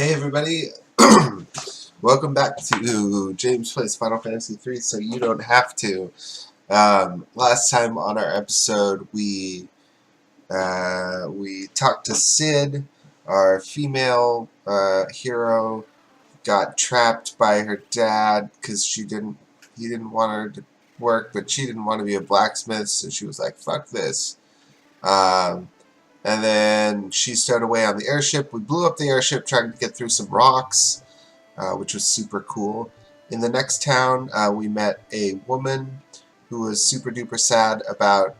Hey everybody, welcome back to James Plays Final Fantasy 3 so you don't have to. Last time on our episode we talked to Sid, our female hero, got trapped by her dad because he didn't want her to work, but she didn't want to be a blacksmith, so she was like, fuck this. And then she stowed away on the airship. We blew up the airship trying to get through some rocks, which was super cool. In the next town, we met a woman who was super duper sad about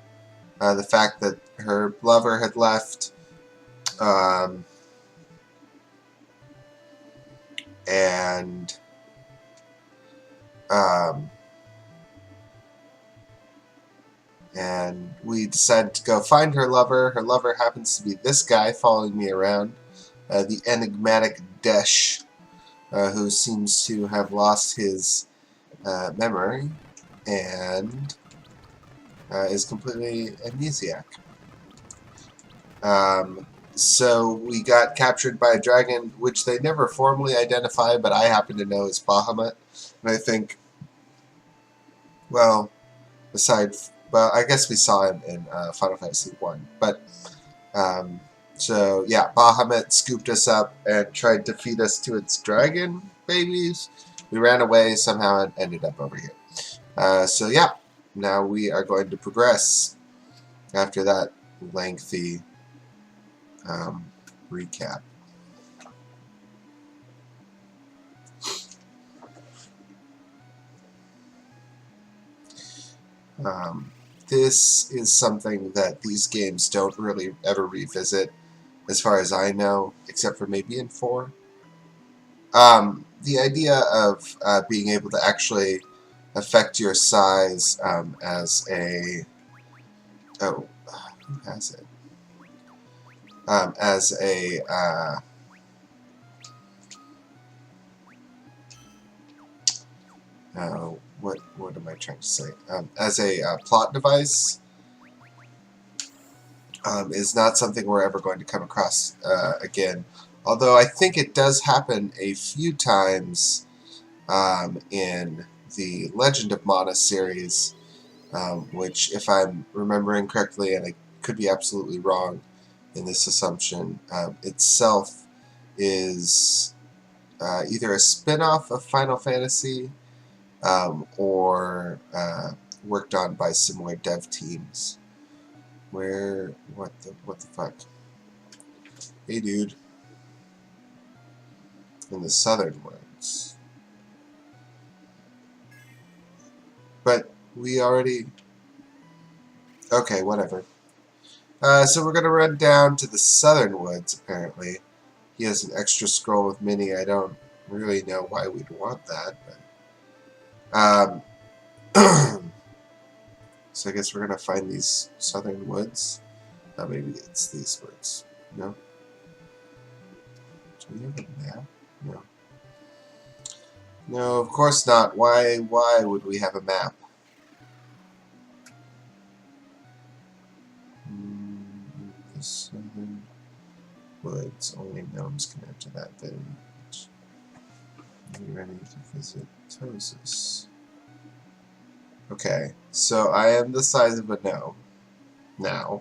the fact that her lover had left. And we decided to go find her lover. Her lover happens to be this guy following me around, the enigmatic Desh, who seems to have lost his memory and is completely amnesiac. So we got captured by a dragon, which they never formally identify, but I happen to know is Bahamut. And I think, well, I guess we saw him in Final Fantasy 1. But, so yeah, Bahamut scooped us up and tried to feed us to its dragon babies. We ran away somehow and ended up over here. So yeah, now we are going to progress after that lengthy recap. This is something that these games don't really ever revisit, as far as I know, except for maybe in 4. The idea of being able to actually affect your size as a... Oh, who has it? As a... what am I trying to say? As a plot device is not something we're ever going to come across again. Although I think it does happen a few times in the Legend of Mana series, which, if I'm remembering correctly, and I could be absolutely wrong in this assumption, itself is either a spin-off of Final Fantasy or worked on by similar dev teams. What the fuck? Hey dude. In the southern words. But we already... Okay, whatever. So we're gonna run down to the southern woods, apparently. He has an extra scroll with Mini. I don't really know why we'd want that, but... So I guess we're going to find these southern woods. Maybe it's these woods. No? Do we have a map? No. No, of course not. Why would we have a map? The southern woods. Only gnomes can enter that village. Are you ready to visit Tosis? Okay, so I am the size of a gnome now.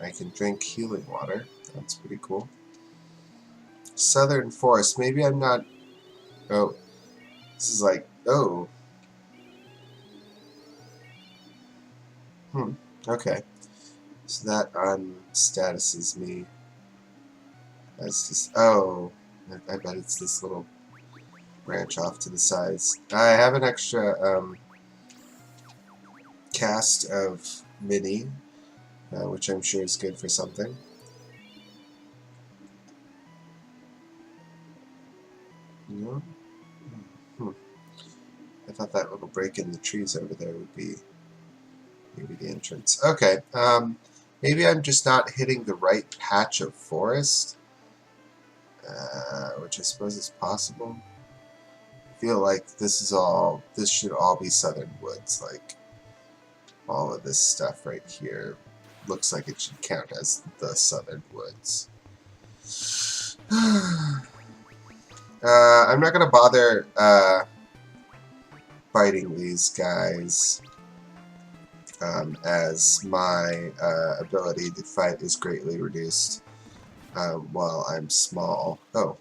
I can drink healing water. That's pretty cool. Southern forest. Maybe I'm not... Oh. This is like... Oh. Okay. So that unstatuses me. That's just... Oh. I bet it's this little branch off to the sides. I have an extra cast of Mini, which I'm sure is good for something. No? I thought that little break in the trees over there would be maybe the entrance. Okay, maybe I'm just not hitting the right patch of forest, which I suppose is possible. I feel like this should all be southern woods. Like, all of this stuff right here looks like it should count as the southern woods. I'm not gonna bother fighting these guys, as my ability to fight is greatly reduced while I'm small. Oh,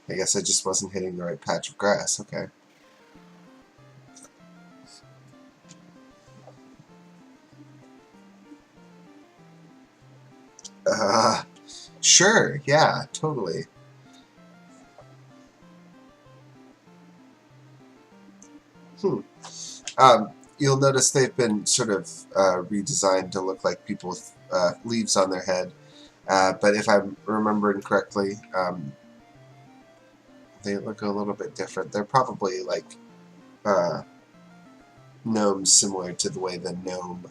I guess I just wasn't hitting the right patch of grass. Okay. Sure, yeah, totally. You'll notice they've been sort of redesigned to look like people with leaves on their head. But if I'm remembering correctly, they look a little bit different. They're probably like gnomes, similar to the way the gnome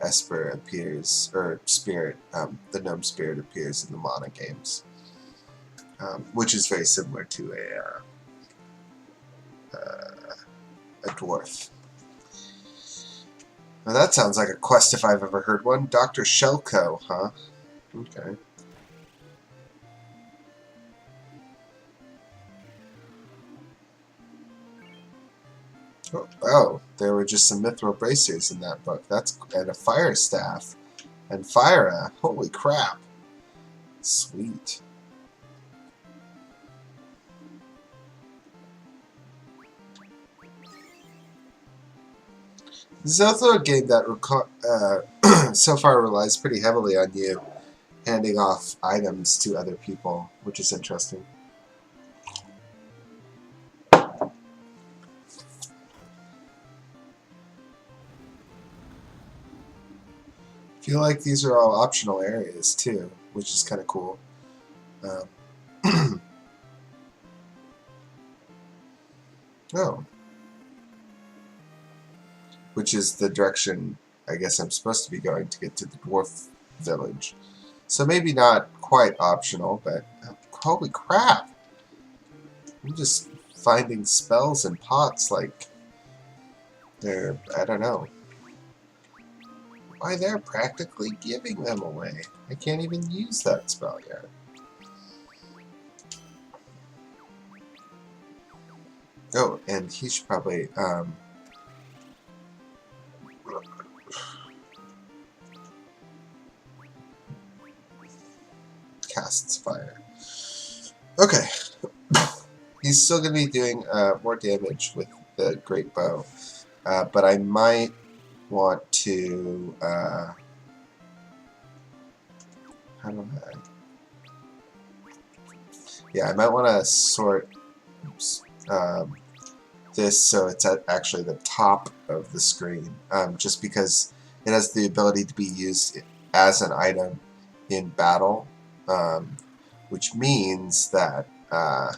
Esper appears, or spirit, the gnome spirit appears in the Mana games, which is very similar to a dwarf. Now that sounds like a quest if I've ever heard one. Dr. Shelko, huh? Okay. Oh, there were just some mithril bracers in that book. That's and a fire staff. And fire. Holy crap. Sweet. This is also a game that so far relies pretty heavily on you handing off items to other people, which is interesting. I feel like these are all optional areas too, which is kind of cool. Oh. Which is the direction I guess I'm supposed to be going to get to the dwarf village. So maybe not quite optional, but holy crap! I'm just finding spells and pots like they're, I don't know. Why, they're practically giving them away. I can't even use that spell yet. Oh, and he should probably casts fire. Okay. He's still going to be doing more damage with the great bow, but I might want to how do I? Yeah, I might want to sort this so it's at actually the top of the screen, just because it has the ability to be used as an item in battle, which means that I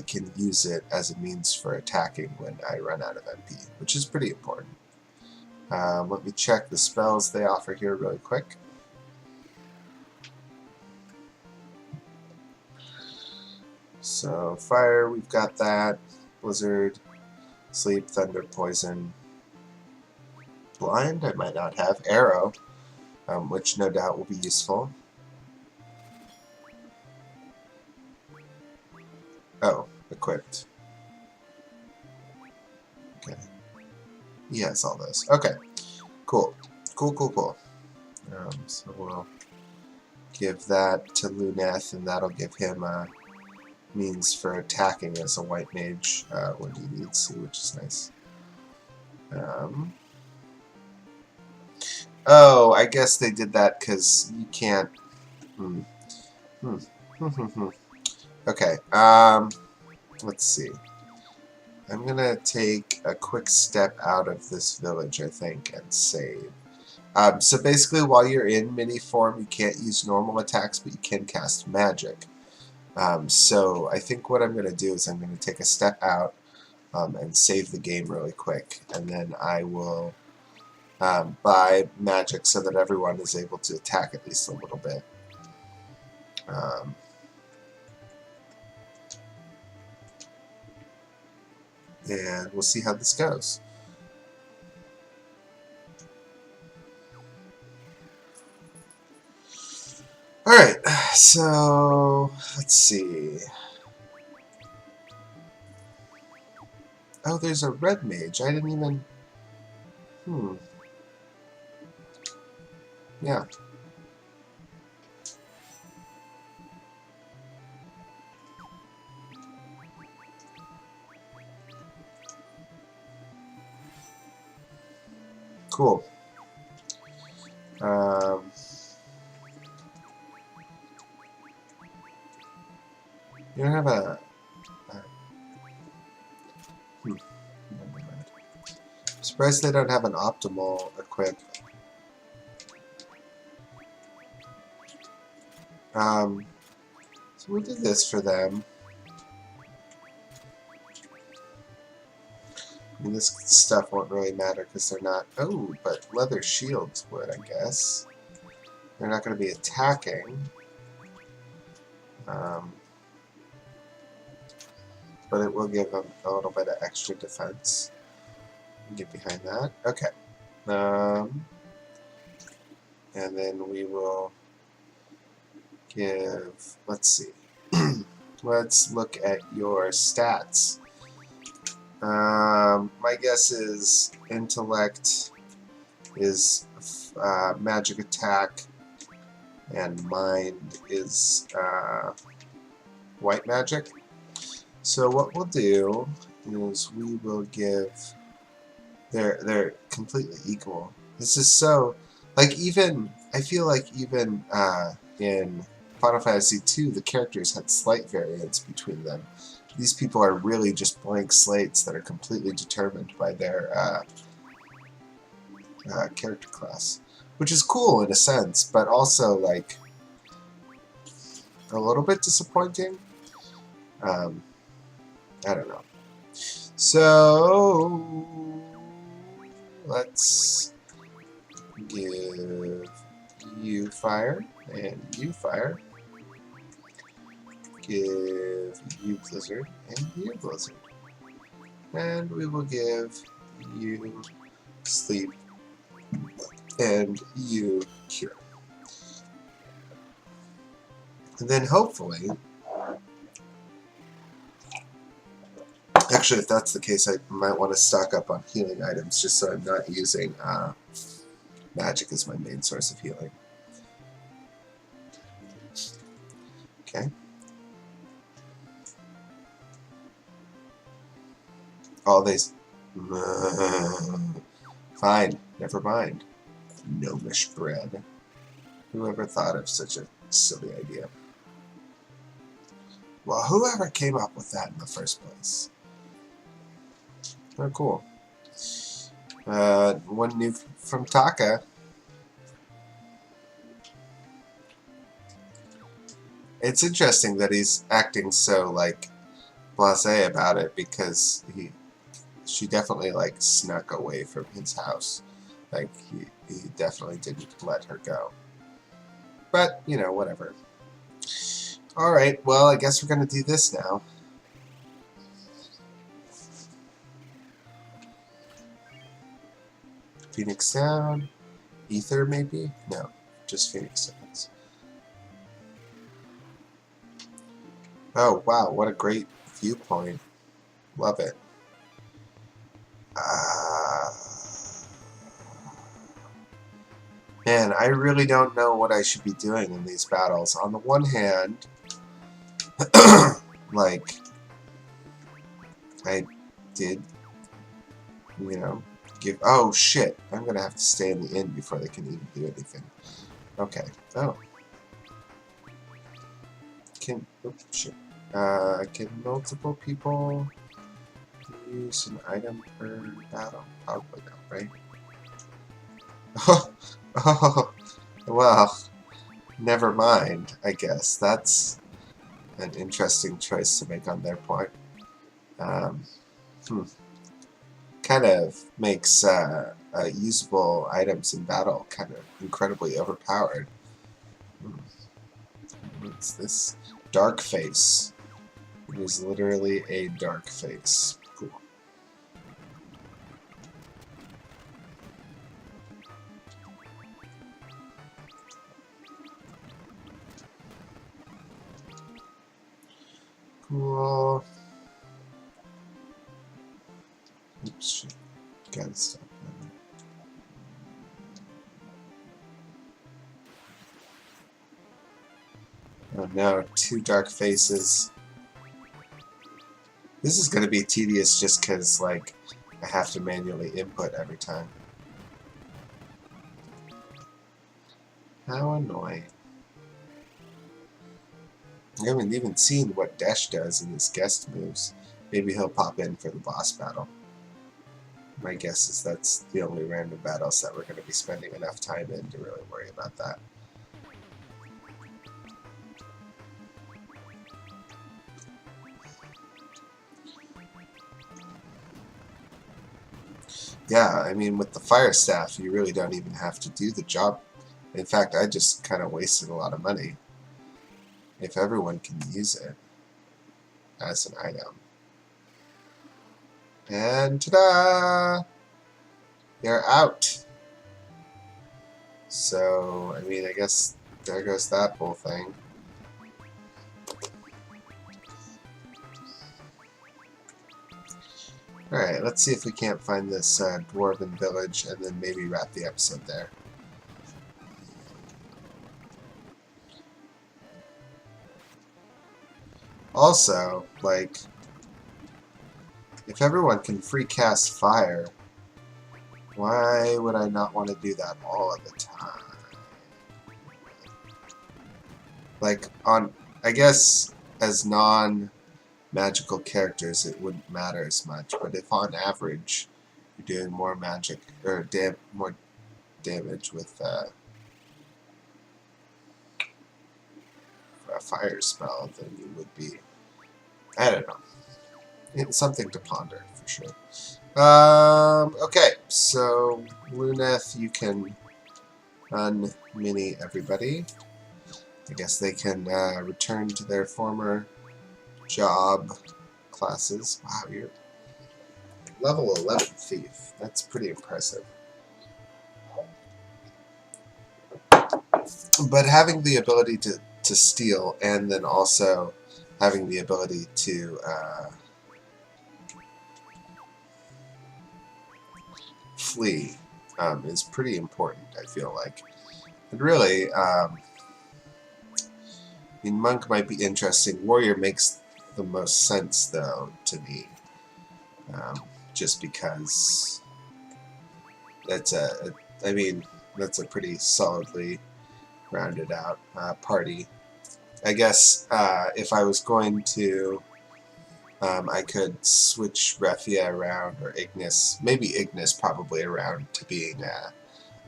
can use it as a means for attacking when I run out of MP, which is pretty important. Let me check the spells they offer here really quick. So, fire, we've got that. Blizzard, sleep, thunder, poison. Blind, I might not have. Arrow, which no doubt will be useful. Oh, equipped. Okay. He has all those. Okay. Cool. Cool. So we'll give that to Luneth, and that'll give him a means for attacking as a white mage when he needs to, which is nice. Oh, I guess they did that because you can't... Okay, let's see. I'm gonna take a quick step out of this village, I think, and save. So basically, while you're in mini form, you can't use normal attacks, but you can cast magic. So I think what I'm going to do is I'm going to take a step out and save the game really quick, and then I will buy magic so that everyone is able to attack at least a little bit. And we'll see how this goes. Alright, so let's see. Oh, there's a red mage. I didn't even... Yeah. Cool. You don't have a... Never mind. I'm surprised they don't have an optimal equip. So we'll do this for them. I mean, this stuff won't really matter because they're not... Oh, but leather shields would, I guess. They're not going to be attacking. But it will give them a little bit of extra defense. Get behind that. Okay. And then we will give... Let's see. Let's look at your stats. My guess is intellect is magic attack, and mind is white magic. So what we'll do is we will give... They're completely equal. This is so... Like, even... I feel like even in Final Fantasy II, the characters had slight variance between them. These people are really just blank slates that are completely determined by their character class. Which is cool in a sense, but also, like, a little bit disappointing. I don't know. So, let's give you fire and you fire. Give you blizzard and you blizzard. And we will give you sleep and you cure. And then hopefully... Actually, if that's the case, I might want to stock up on healing items just so I'm not using magic as my main source of healing. Okay. All these... Fine, never mind. Gnomish bread. Whoever thought of such a silly idea? Well, whoever came up with that in the first place? Oh, cool. One new from Taka. It's interesting that he's acting so, like, blasé about it because she definitely, like, snuck away from his house. Like, he definitely didn't let her go. But, you know, whatever. Alright, well, I guess we're gonna do this now. Phoenix Down. Ether, maybe? No, just Phoenix Downs. Oh, wow, what a great viewpoint. Love it. Man, I really don't know what I should be doing in these battles. On the one hand, like, I did, you know, give... Oh, shit. I'm going to have to stay in the inn before they can even do anything. Okay. Oh. Oops, shit. Can multiple people use an item per battle? Probably not, right? Oh, well, never mind, I guess. That's an interesting choice to make on their part. Kind of makes usable items in battle kind of incredibly overpowered. What's this? Dark face. It is literally a dark face. Cool. Cool. Oops, shit. Gotta stop. Oh no, 2 dark faces. This is gonna be tedious just because, like, I have to manually input every time. How annoying. I haven't even seen what Desh does in his guest moves. Maybe he'll pop in for the boss battle. My guess is that's the only random battles that we're going to be spending enough time in to really worry about that. Yeah, I mean, with the fire staff, you really don't even have to do the job. In fact, I just kind of wasted a lot of money. If everyone can use it as an item. And ta-da! They're out. So, I mean, I guess there goes that whole thing. Alright, let's see if we can't find this dwarven village and then maybe wrap the episode there. Also, like, if everyone can free cast fire, why would I not want to do that all of the time? Like, I guess as non-magical characters it wouldn't matter as much, but if on average you're doing more magic, or more damage with a fire spell than you would be, I don't know. It's something to ponder, for sure. Okay, so Luneth, you can un-mini everybody. I guess they can return to their former job classes. Wow, you're level 11 thief. That's pretty impressive. But having the ability to steal and then also having the ability to flee is pretty important, I feel like. And really, I mean, Monk might be interesting. Warrior makes the most sense, though, to me. Just because that's I mean, that's a pretty solidly rounded out party. I guess if I was going to, I could switch Refia around, or Ignis, maybe Ignis probably around to being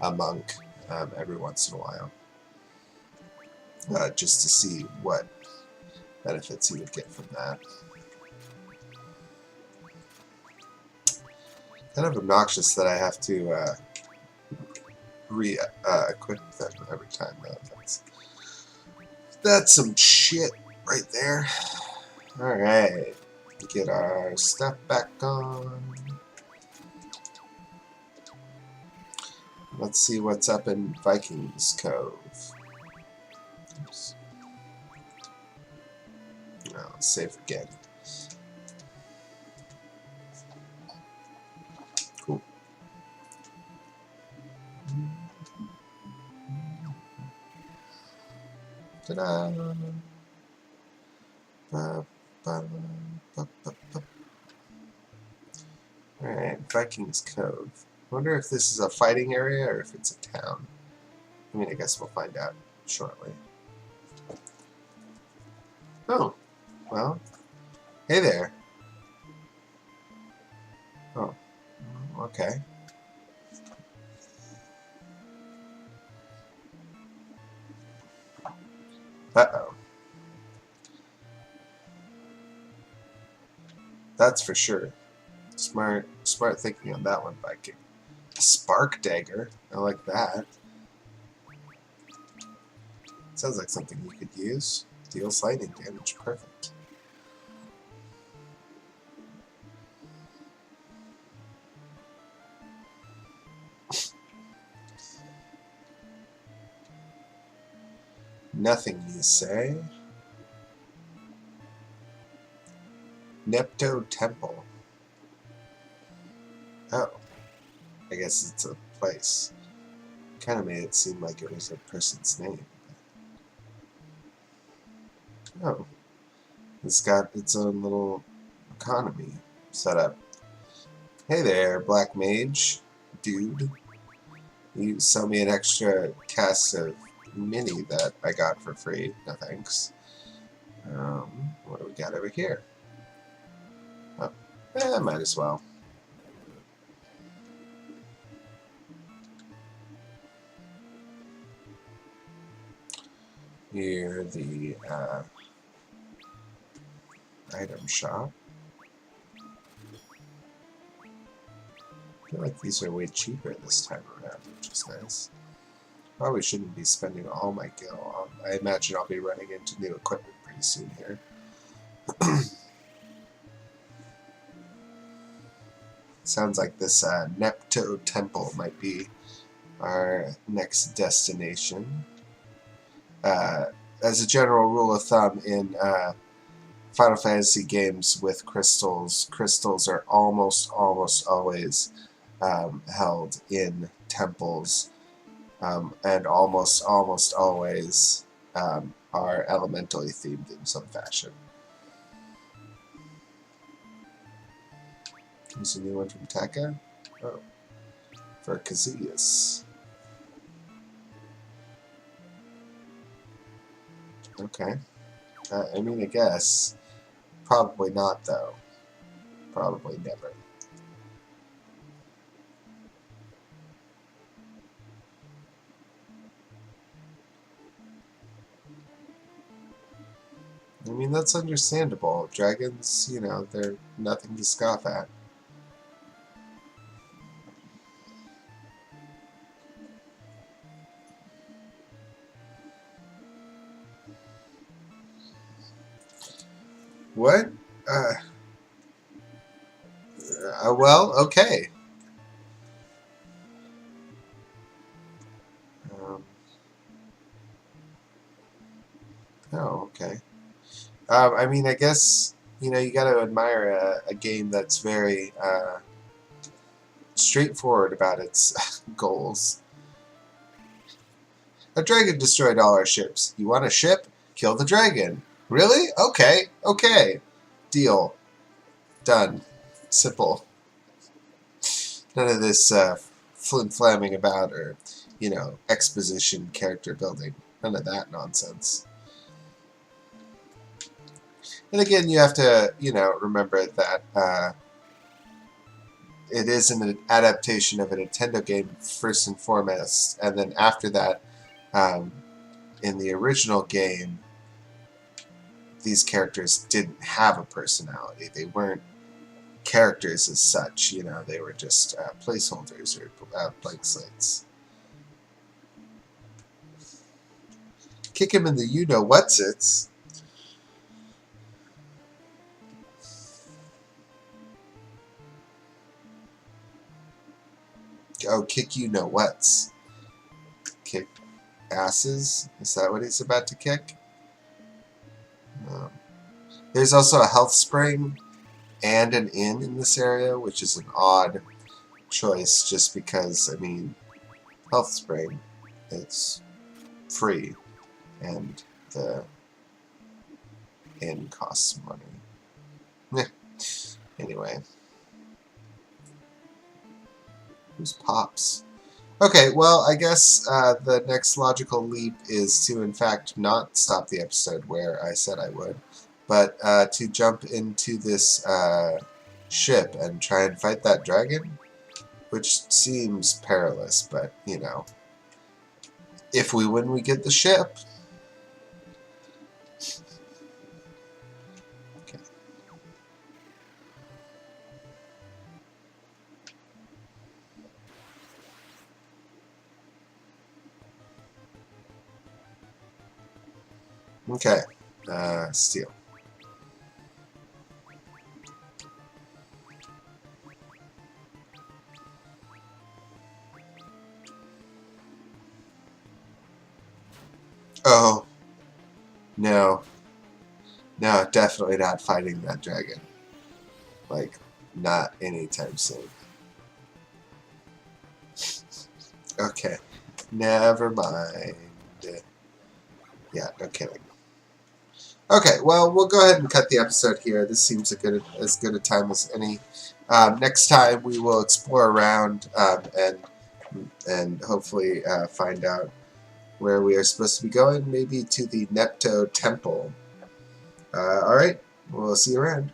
a monk every once in a while. Just to see what benefits you would get from that. Kind of obnoxious that I have to re-equip them every time, though. That's some shit right there. Alright. Get our stuff back on. Let's see what's up in Vikings Cove. Oops. No, save again. Cool. Ta-da! Alright, Vikings Cove. I wonder if this is a fighting area or if it's a town. I mean, I guess we'll find out shortly. Oh, well, hey there. Oh, okay. Uh-oh. That's for sure. Smart thinking on that one, Viking. Spark dagger. I like that. Sounds like something you could use. Deals lightning damage. Perfect. Nothing, you say? Nepto Temple. Oh, I guess it's a place. Kind of made it seem like it was a person's name. Oh, it's got its own little economy set up. Hey there, Black Mage, dude. You sell me an extra cast of mini that I got for free. No thanks. What do we got over here? Oh, might as well. Here, the item shop. I feel like these are way cheaper this time around, which is nice. Probably shouldn't be spending all my gil. I imagine I'll be running into new equipment pretty soon here. Sounds like this Nepto Temple might be our next destination. As a general rule of thumb in Final Fantasy games with crystals, crystals are almost always held in temples, and almost always are elementally themed in some fashion. Here's a new one from Taka. Oh, for Kazuya's. Okay. I mean, I guess. Probably not, though. Probably never. I mean, that's understandable. Dragons, you know, they're nothing to scoff at. What? Well, okay. Oh, okay. I mean, I guess, you know, you got to admire a game that's very straightforward about its goals. A dragon destroyed all our ships. You want a ship? Kill the dragon. Really? Okay. Okay. Deal. Done. Simple. None of this flim-flamming about or, you know, exposition, character building. None of that nonsense. And again, you have to, you know, remember that it is an adaptation of a Nintendo game first and foremost, and then after that, in the original game, these characters didn't have a personality. They weren't characters as such, you know, they were just placeholders or blank slates. Kick him in the you-know-whatsits. Oh, kick you-know-whats. Kick asses? Is that what he's about to kick? There's also a health spring and an inn in this area, which is an odd choice just because, I mean, health spring, it's free, and the inn costs money. Anyway. Who's Pops? Okay, well, I guess the next logical leap is to, in fact, not stop the episode where I said I would, but to jump into this ship and try and fight that dragon, which seems perilous, but, you know, if we win, we get the ship. Okay. Okay, steel. Oh, no. No, definitely not fighting that dragon. Like, not anytime soon. Okay, never mind. Yeah, no kidding. Okay, well, we'll go ahead and cut the episode here. This seems as good a time as any. Next time we will explore around and hopefully find out where we are supposed to be going. Maybe to the Nepto Temple. All right, we'll see you around.